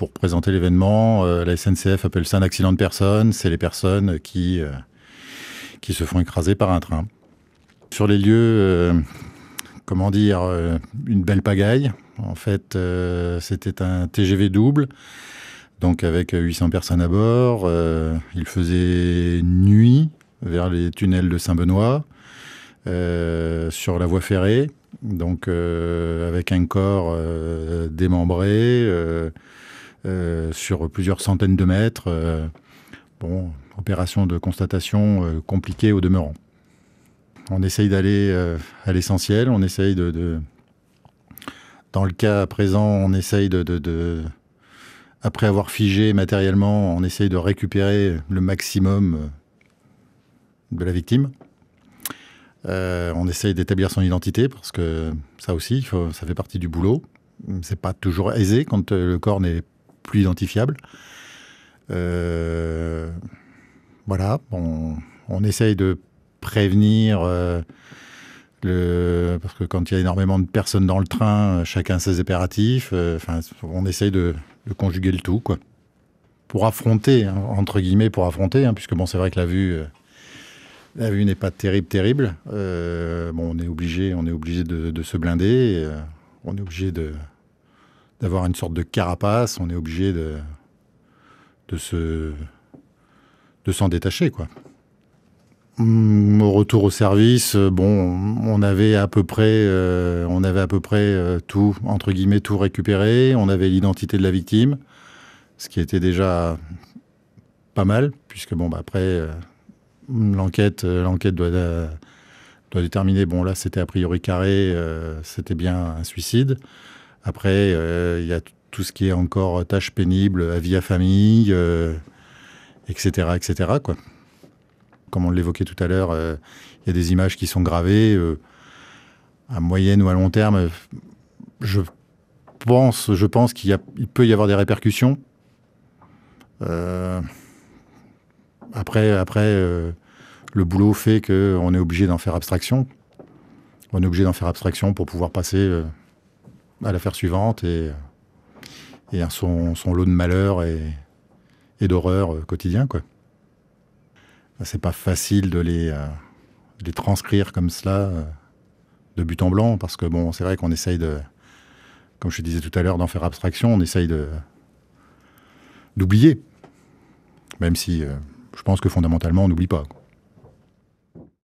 pour présenter l'événement. La SNCF appelle ça un accident de personnes. C'est les personnes qui se font écraser par un train. Sur les lieux, une belle pagaille. En fait, c'était un TGV double, donc avec 800 personnes à bord. Il faisait nuit vers les tunnels de Saint-Benoît, sur la voie ferrée, donc avec un corps démembré sur plusieurs centaines de mètres. Opération de constatation compliquée au demeurant. On essaye d'aller à l'essentiel, on essaye dans le cas présent, on essaye après avoir figé matériellement, on essaye de récupérer le maximum de la victime. On essaye d'établir son identité, parce que ça aussi, ça fait partie du boulot. C'est pas toujours aisé quand le corps n'est plus identifiable. Voilà, on essaye de prévenir, parce que quand il y a énormément de personnes dans le train, chacun ses impératifs, on essaye de conjuguer le tout, quoi. Pour affronter, hein, entre guillemets, puisque c'est vrai que la vue n'est pas terrible. On est obligé de se blinder, on est obligé d'avoir une sorte de carapace, on est obligé de s'en détacher, quoi. Au retour au service, on avait à peu près tout, entre guillemets, tout récupéré. On avait l'identité de la victime, ce qui était déjà pas mal, puisque après l'enquête doit déterminer. Là, c'était a priori carré, c'était bien un suicide. Après, il y a tout ce qui est encore tâches pénibles, avis à famille, etc., quoi. Comme on l'évoquait tout à l'heure, il y a des images qui sont gravées. À moyenne ou à long terme, je pense qu'il peut y avoir des répercussions. Après, le boulot fait qu'on est obligé d'en faire abstraction. On est obligé d'en faire abstraction pour pouvoir passer à l'affaire suivante et à son lot de malheur et d'horreur quotidien, quoi. C'est pas facile de les transcrire comme cela, de but en blanc, parce que c'est vrai qu'on essaye comme je disais tout à l'heure, d'en faire abstraction, on essaye d'oublier. Même si je pense que fondamentalement, on n'oublie pas, quoi.